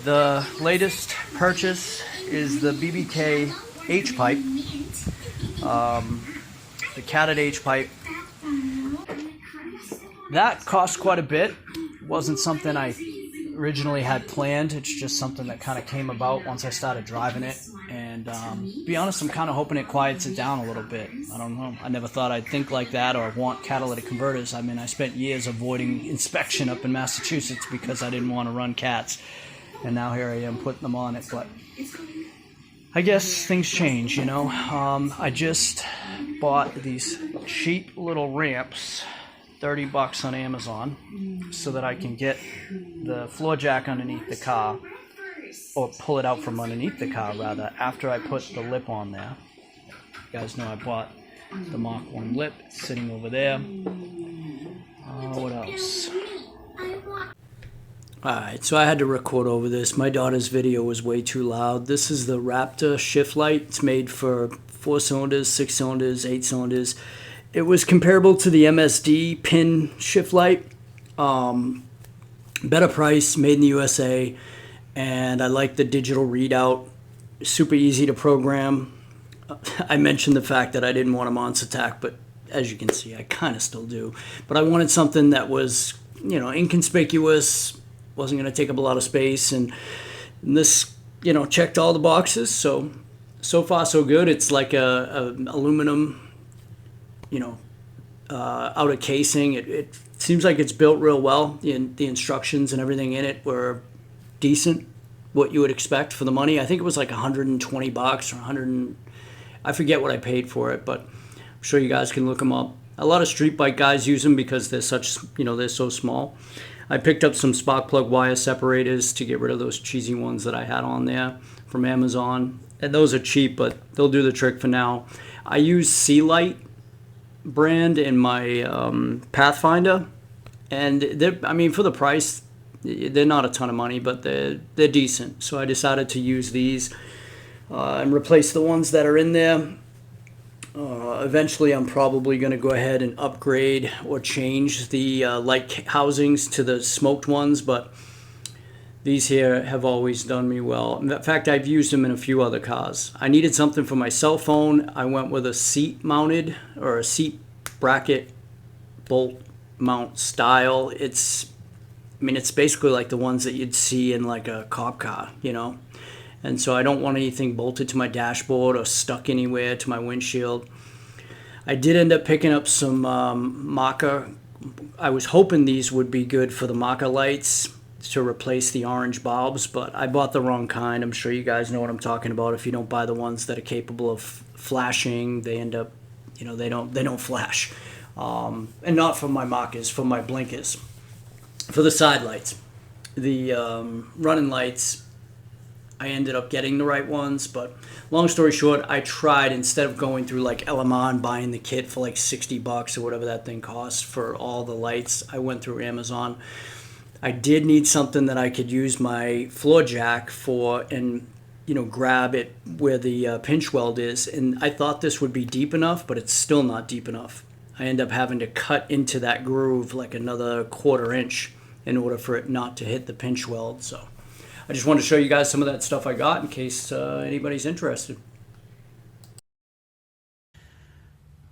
The latest purchase is the BBK H-pipe, the catted H-pipe. That cost quite a bit. Wasn't something I originally had planned. It's just something that kind of came about once I started driving it. And to be honest, I'm kind of hoping it quiets it down a little bit. I don't know. I never thought I'd think like that or want catalytic converters. I mean, I spent years avoiding inspection up in Massachusetts because I didn't want to run cats. And now here I am putting them on it. But I guess things change, you know. I just bought these cheap little ramps, $30 on Amazon, so that I can get the floor jack underneath the car, or pull it out from underneath the car rather, after I put the lip on there. You guys know I bought the Mach 1 lip sitting over there. What else? Alright, so I had to record over this. My daughter's video was way too loud. This is the Raptor shift light. It's made for 4 cylinders, 6 cylinders, 8 cylinders. It was comparable to the MSD pin shift light. Better price, made in the USA. And I like the digital readout. Super easy to program. I mentioned the fact that I didn't want a Monster Tack, but as you can see, I kind of still do. But I wanted something that was, you know, inconspicuous, wasn't going to take up a lot of space, and this, you know, checked all the boxes. So far so good. It's like a aluminum, you know, outer casing. It seems like it's built real well. The instructions and everything in it were decent, what you would expect for the money. I think it was like $120 or 100. I forget what I paid for it, but I'm sure you guys can look them up. A lot of street bike guys use them because they're such, you know, they're so small. I picked up some spark plug wire separators to get rid of those cheesy ones that I had on there from Amazon. And those are cheap, but they'll do the trick for now. I use Sea-Lite brand in my Pathfinder. And I mean, for the price, they're not a ton of money, but they're decent. So I decided to use these and replace the ones that are in there. Eventually, I'm probably going to go ahead and upgrade or change the light housings to the smoked ones, but these here have always done me well. In fact, I've used them in a few other cars. I needed something for my cell phone. I went with a seat-mounted or a seat bracket bolt mount style. It's basically like the ones that you'd see in like a cop car, you know. And so I don't want anything bolted to my dashboard or stuck anywhere to my windshield. I did end up picking up some Maca. I was hoping these would be good for the Maca lights to replace the orange bulbs, but I bought the wrong kind. I'm sure you guys know what I'm talking about. If you don't buy the ones that are capable of flashing, they end up, you know, they don't flash. And not for my Macas, for my blinkers. For the side lights. The running lights, I ended up getting the right ones, but long story short, I tried, instead of going through like LMR and buying the kit for like $60 or whatever that thing costs for all the lights, I went through Amazon. I did need something that I could use my floor jack for and, you know, grab it where the pinch weld is, and I thought this would be deep enough, but it's still not deep enough. I end up having to cut into that groove like another 1/4 inch in order for it not to hit the pinch weld. So I just wanted to show you guys some of that stuff I got in case anybody's interested.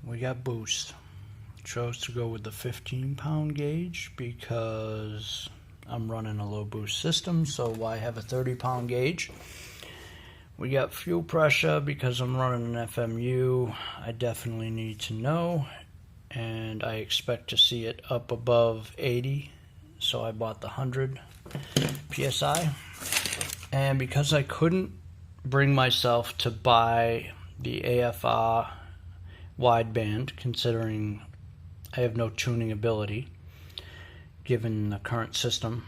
We got boost. Chose to go with the 15-pound gauge because I'm running a low boost system, so why have a 30-pound gauge? We got fuel pressure because I'm running an FMU. I definitely need to know, and I expect to see it up above 80, so I bought the 100 PSI. And because I couldn't bring myself to buy the AFR wideband, considering I have no tuning ability given the current system,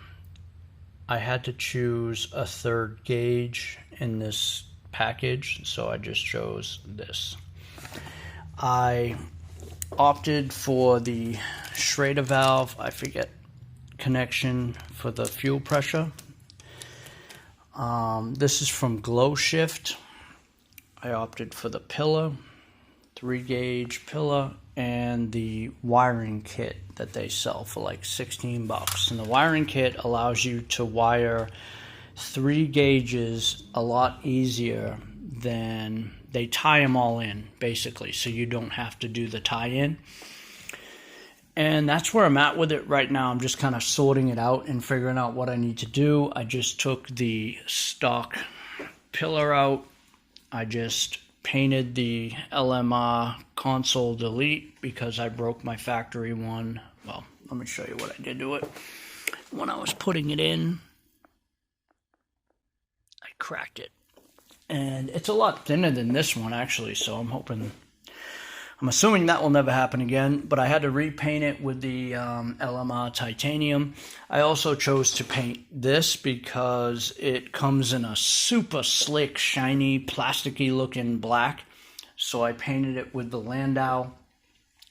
I had to choose a third gauge in this package, so I just chose this. I opted for the Schrader valve, I forget, connection for the fuel pressure. This is from GlowShift. I opted for the pillar, 3-gauge pillar, and the wiring kit that they sell for like $16. And the wiring kit allows you to wire 3 gauges a lot easier than, they tie them all in basically, so you don't have to do the tie-in. And that's where I'm at with it right now. I'm just kind of sorting it out and figuring out what I need to do. I just took the stock pillar out. I just painted the LMR console delete because I broke my factory one. Well, let me show you what I did to it. When I was putting it in, I cracked it. And it's a lot thinner than this one actually, so I'm assuming that will never happen again, but I had to repaint it with the LMR titanium. I also chose to paint this because it comes in a super slick, shiny, plasticky looking black. So I painted it with the Landau.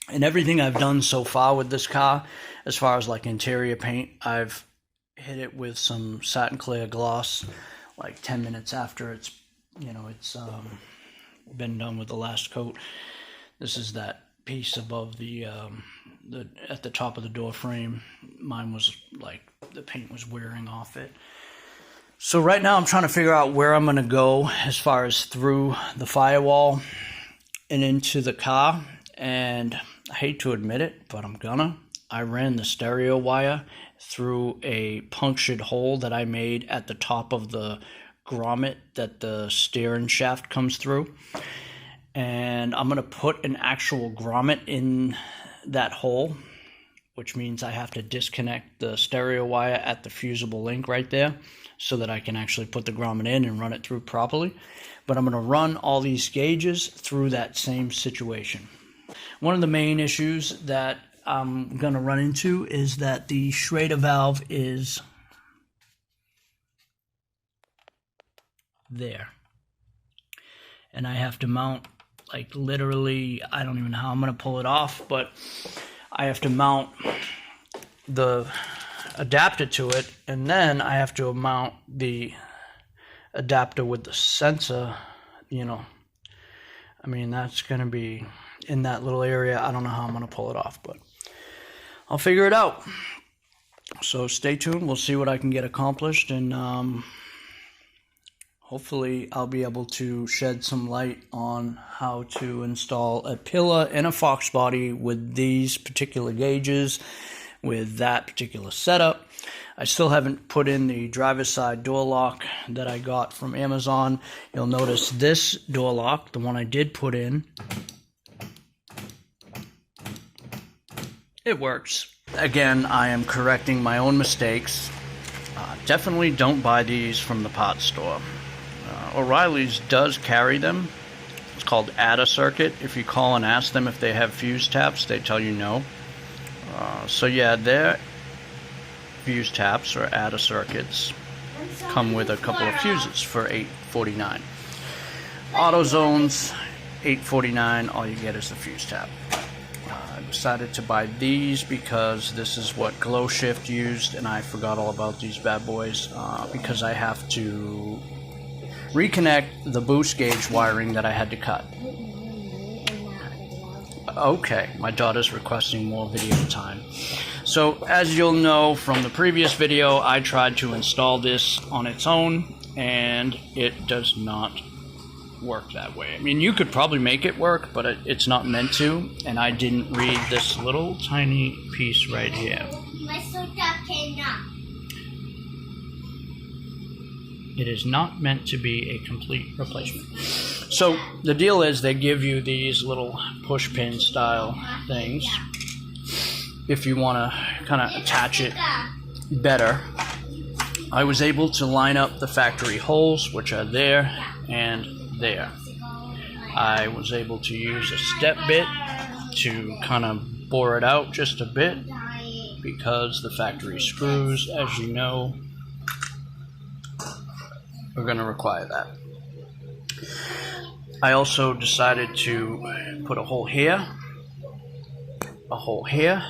And everything I've done so far with this car, as far as like interior paint, I've hit it with some satin clear gloss like 10 minutes after it's, it's been done with the last coat. This is that piece above the at the top of the door frame. Mine was like, the paint was wearing off it. So right now I'm trying to figure out where I'm going to go as far as through the firewall and into the car. And I hate to admit it, but I'm gonna. I ran the stereo wire through a punctured hole that I made at the top of the grommet that the steering shaft comes through. And I'm going to put an actual grommet in that hole, which means I have to disconnect the stereo wire at the fusible link right there so that I can actually put the grommet in and run it through properly. But I'm going to run all these gauges through that same situation. One of the main issues that I'm going to run into is that the Schrader valve is there. And I have to mount, like literally, I don't even know how I'm going to pull it off, but I have to mount the adapter to it, and then I have to mount the adapter with the sensor, I mean, that's going to be in that little area. I don't know how I'm going to pull it off, but I'll figure it out. So stay tuned. We'll see what I can get accomplished, and hopefully I'll be able to shed some light on how to install a pillar and a Fox body with these particular gauges, with that particular setup. I still haven't put in the driver's side door lock that I got from Amazon. You'll notice this door lock, the one I did put in, it works. Again, I am correcting my own mistakes. Definitely don't buy these from the parts store. O'Reilly's does carry them. It's called Add a Circuit. If you call and ask them if they have fuse taps, they tell you no. So yeah, their fuse taps or Add a Circuits come with a couple of fuses for $8.49. AutoZone's $8.49. All you get is the fuse tap. I decided to buy these because this is what GlowShift used, and I forgot all about these bad boys because I have to reconnect the boost gauge wiring that I had to cut. Okay, my daughter's requesting more video time. So as you'll know from the previous video, I tried to install this on its own, and it does not work that way. I mean, you could probably make it work, but it's not meant to, and I didn't read this little tiny piece right here. It is not meant to be a complete replacement. So the deal is they give you these little push pin style things if you want to kind of attach it better. I was able to line up the factory holes, which are there and there. I was able to use a step bit to kind of bore it out just a bit because the factory screws, as you know, are going to require that. I also decided to put a hole here, a hole here,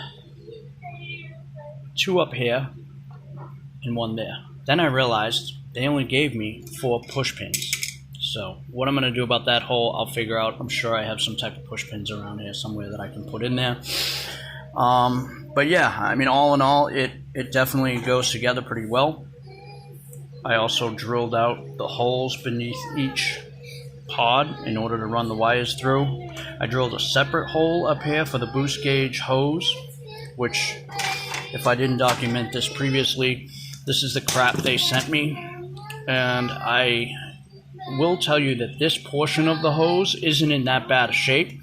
2 up here, and 1 there. Then I realized they only gave me 4 push pins. So what I'm going to do about that hole, I'll figure out. I'm sure I have some type of push pins around here somewhere that I can put in there. But yeah, I mean, all in all, it definitely goes together pretty well. I also drilled out the holes beneath each pod in order to run the wires through. I drilled a separate hole up here for the boost gauge hose, which, if I didn't document this previously, this is the crap they sent me. And I will tell you that this portion of the hose isn't in that bad a shape,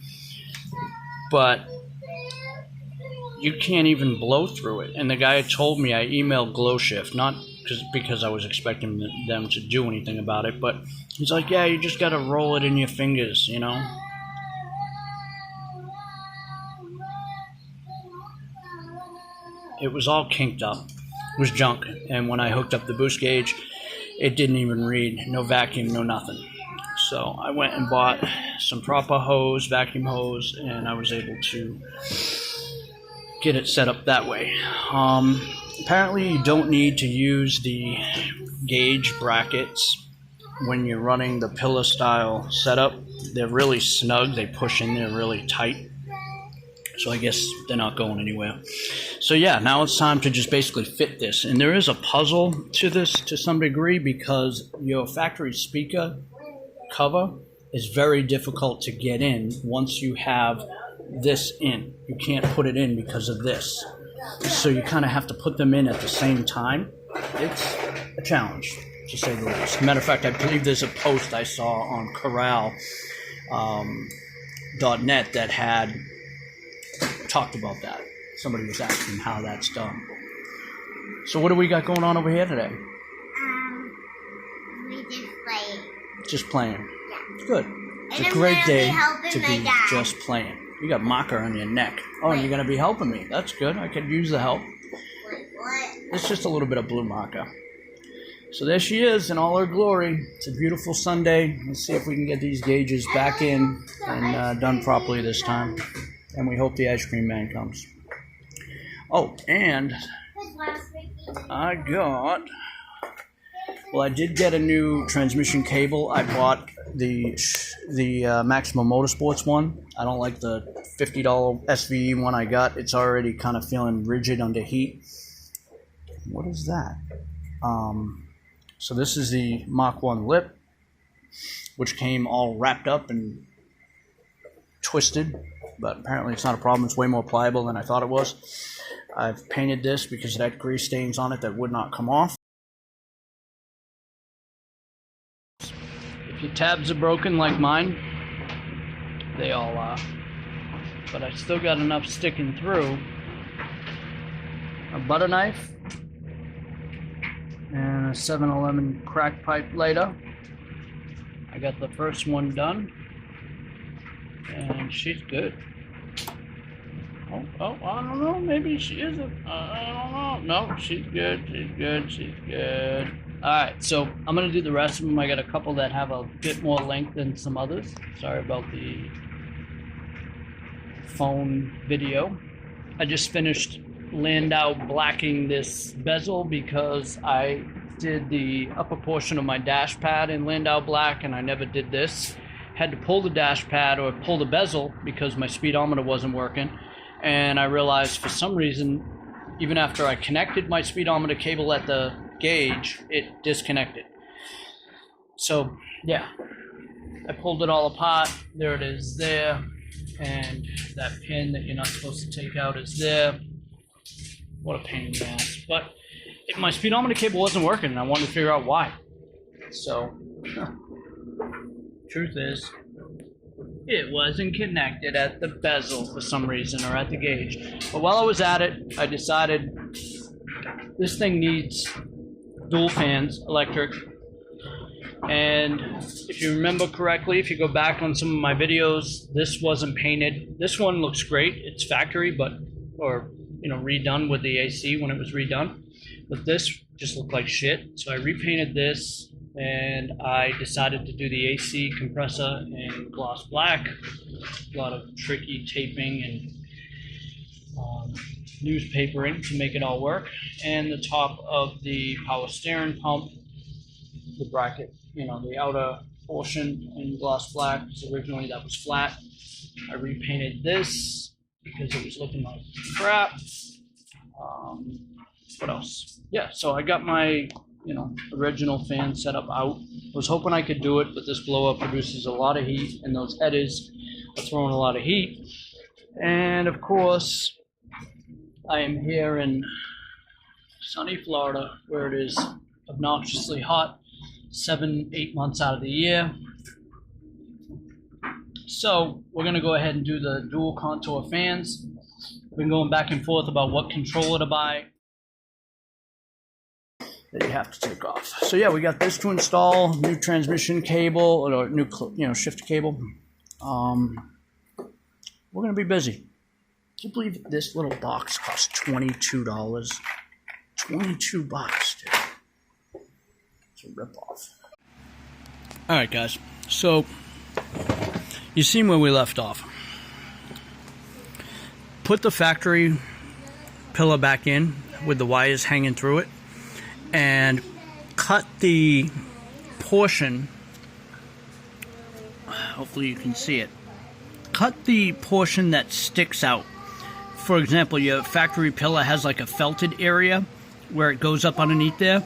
but you can't even blow through it. And the guy told me, I emailed GlowShift, not because I was expecting them to do anything about it, but he's like, yeah, you just gotta roll it in your fingers, you know? It was all kinked up. It was junk. And when I hooked up the boost gauge, it didn't even read. No vacuum, no nothing. So I went and bought some proper hose, vacuum hose, and I was able to get it set up that way. Apparently you don't need to use the gauge brackets when you're running the pillar style setup. They're really snug, they push in there really tight. So I guess they're not going anywhere. So yeah, now it's time to just basically fit this. And there is a puzzle to this to some degree, because your factory speaker cover is very difficult to get in once you have this in. You can't put it in because of this. So you kind of have to put them in at the same time. It's a challenge, to say the least. Matter of fact, I believe there's a post I saw on corral.net that had talked about that. Somebody was asking how that's done. So what do we got going on over here today? We just played. Just playing. Yeah. Good. It's a great day to be just playing. You got marker on your neck. Oh, and you're going to be helping me. That's good. I could use the help. What? It's just a little bit of blue marker. So there she is in all her glory. It's a beautiful Sunday. Let's see if we can get these gauges back in and done properly this time. And we hope the ice cream man comes. Oh, and I did get a new transmission cable. I bought the Maximum Motorsports one. I don't like the $50 SVE one I got. It's already kind of feeling rigid under heat. What is that? So this is the Mach 1 lip, which came all wrapped up and twisted, but apparently it's not a problem. It's way more pliable than I thought it was. I've painted this because it had grease stains on it that would not come off. If your tabs are broken like mine, they all are, but I still got enough sticking through. A butter knife and a 7-Eleven crack pipe lighter. I got the first one done, and she's good. Oh, I don't know, maybe she isn't. I don't know. No, she's good. Alright, so I'm going to do the rest of them. I got a couple that have a bit more length than some others. Sorry about the phone video. I just finished Landau blacking this bezel because I did the upper portion of my dash pad in Landau black, and I never did this. Had to pull the dash pad or pull the bezel because my speedometer wasn't working, and I realized for some reason, even after I connected my speedometer cable at the gauge, it disconnected. So yeah, I pulled it all apart. There it is there, and that pin that you're not supposed to take out is there. What a pain in the ass. But my speedometer cable wasn't working, and I wanted to figure out why. So truth is, it wasn't connected at the bezel for some reason, or at the gauge. But while I was at it, I decided this thing needs dual fans, electric. And if you remember correctly, if you go back on some of my videos, this wasn't painted. This one looks great. It's factory, redone with the AC when it was redone. But this just looked like shit. So I repainted this, and I decided to do the AC compressor in gloss black. A lot of tricky taping and newspapering to make it all work. And the top of the power steering pump, the bracket, the outer portion in gloss black, because originally that was flat. I repainted this because it was looking like crap. What else? Yeah, so I got my original fan setup out. I was hoping I could do it, but this blower produces a lot of heat, and those headers are throwing a lot of heat. And of course, I am here in sunny Florida, where it is obnoxiously hot 7-8 months out of the year. So we're going to go ahead and do the dual contour fans. We've been going back and forth about what controller to buy that you have to take off. So yeah, we got this to install, new transmission cable, or new shift cable. We're going to be busy. Can you believe this little box costs $22? $22, dude. It's a ripoff. All right, guys. So you seen where we left off. Put the factory pillar back in with the wires hanging through it, and cut the portion. Hopefully you can see it. Cut the portion that sticks out. For example, your factory pillar has like a felted area where it goes up underneath there.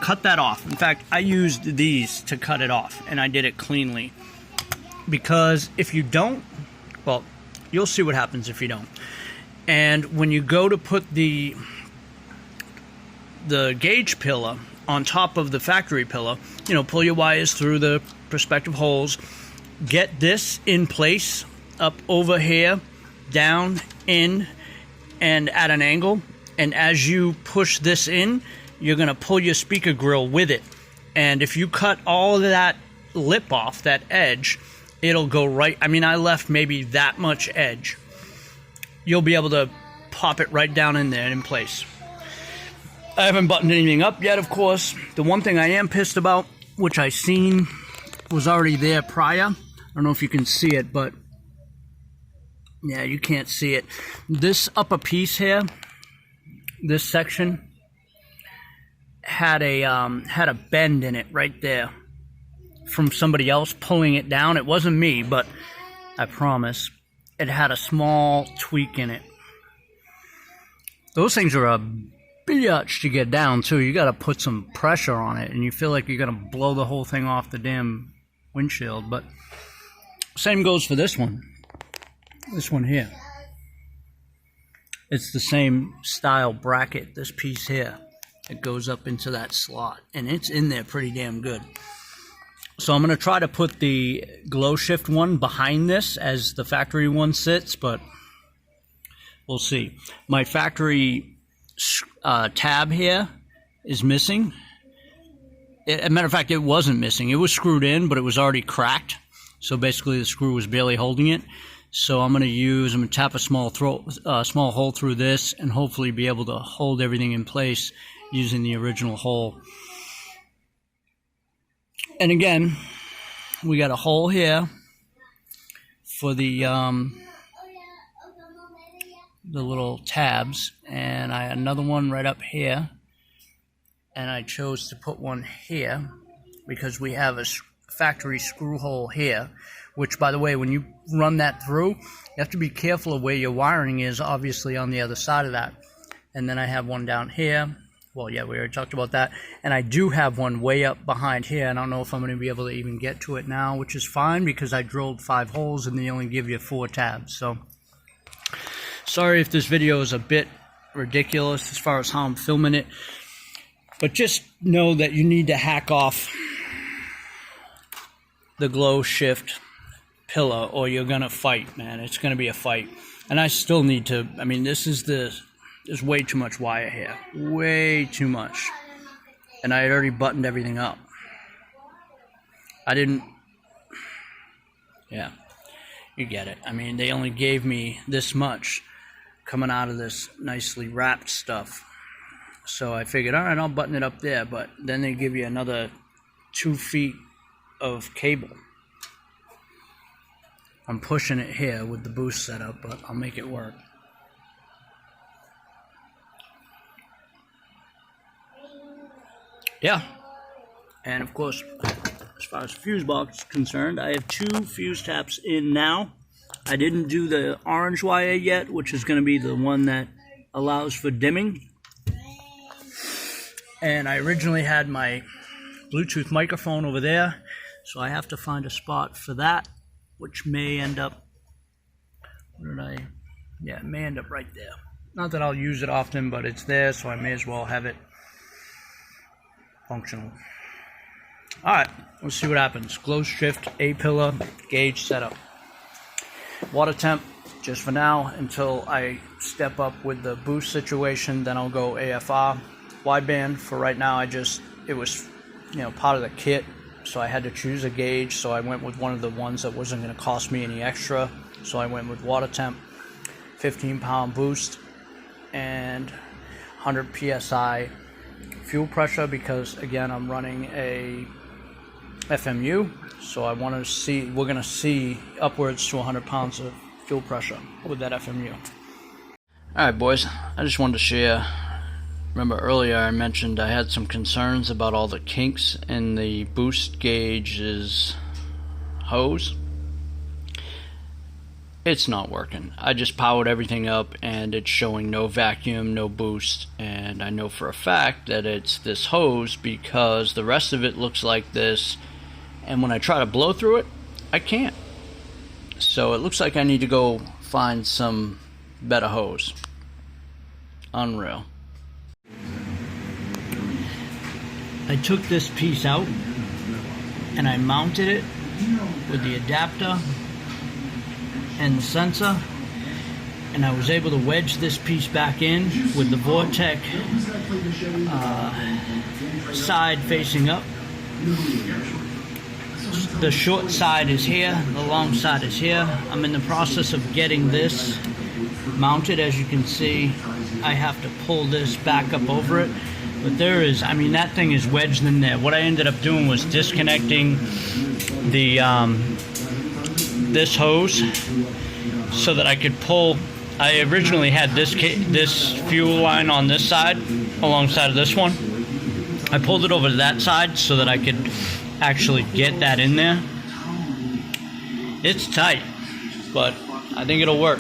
Cut that off. In fact, I used these to cut it off, and I did it cleanly. Because if you don't, well, you'll see what happens if you don't. And when you go to put the gauge pillar on top of the factory pillar, pull your wires through the prospective holes, get this in place up over here, down, in, and at an angle. And as you push this in, you're going to pull your speaker grill with it. And if you cut all of that lip off, that edge, it'll go right. I mean, I left maybe that much edge. You'll be able to pop it right down in there in place. I haven't buttoned anything up yet, of course. The one thing I am pissed about, which I seen was already there prior. I don't know if you can see it, but yeah, you can't see it. This upper piece here, this section, had a bend in it right there from somebody else pulling it down. It wasn't me, but I promise it had a small tweak in it. Those things are a bitch to get down too. You got to put some pressure on it, and you feel like you're gonna blow the whole thing off the damn windshield. But same goes for this one. This one here. It's the same style bracket. This piece here, it goes up into that slot, and it's in there pretty damn good. So I'm going to try to put the GlowShift one behind this as the factory one sits, but we'll see. My factory tab here is missing. As a matter of fact, it wasn't missing. It was screwed in, but it was already cracked. So basically the screw was barely holding it. So I'm going to tap a small hole through this and hopefully be able to hold everything in place using the original hole. And again, we got a hole here for the little tabs, and another one right up here. And I chose to put one here because we have a factory screw hole here, which, by the way, when you run that through, you have to be careful of where your wiring is, obviously, on the other side of that. And then I have one down here. Well, yeah, we already talked about that. And I do have one way up behind here. I don't know if I'm going to be able to even get to it now, which is fine because I drilled 5 holes and they only give you 4 tabs. So, sorry if this video is a bit ridiculous as far as how I'm filming it. But just know that you need to hack off the GlowShift pillar or you're going to fight, man. It's going to be a fight. And I still need to, I mean, there's way too much wire here. Way too much. And I had already buttoned everything up. Yeah, you get it. I mean, they only gave me this much coming out of this nicely wrapped stuff. So I figured, all right, I'll button it up there. But then they give you another 2 feet of cable. I'm pushing it here with the boost setup, but I'll make it work. Yeah, and of course, as far as fuse box is concerned, I have 2 fuse taps in now. I didn't do the orange wire yet, which is going to be the one that allows for dimming. And I originally had my Bluetooth microphone over there, so I have to find a spot for that, which may end up, it may end up right there. Not that I'll use it often, but it's there, so I may as well have it functional. Alright, let's see what happens. GlowShift A-pillar gauge setup. Water temp, just for now, until I step up with the boost situation, then I'll go AFR. Wideband, for right now, it was, part of the kit, so I had to choose a gauge, so I went with one of the ones that wasn't going to cost me any extra, so I went with water temp, 15-pound boost, and 100 psi fuel pressure, because again I'm running a FMU, so I want to see, we're going to see upwards to 100 pounds of fuel pressure with that FMU. Alright boys, I just wanted to share. Remember earlier I mentioned I had some concerns about all the kinks in the boost gauge's hose. It's not working. I just powered everything up and it's showing no vacuum, no boost, and I know for a fact that it's this hose because the rest of it looks like this, and when I try to blow through it, I can't. So it looks like I need to go find some better hose. Unreal. I took this piece out and I mounted it with the adapter and the sensor, and I was able to wedge this piece back in with the Vortec side facing up. The short side is here, the long side is here. I'm in the process of getting this mounted. As you can see, I have to pull this back up over it. But there is, that thing is wedged in there. What I ended up doing was disconnecting the this hose so that I could pull. I originally had this fuel line on this side alongside of this one. I pulled it over to that side so that I could actually get that in there. It's tight, but I think it'll work.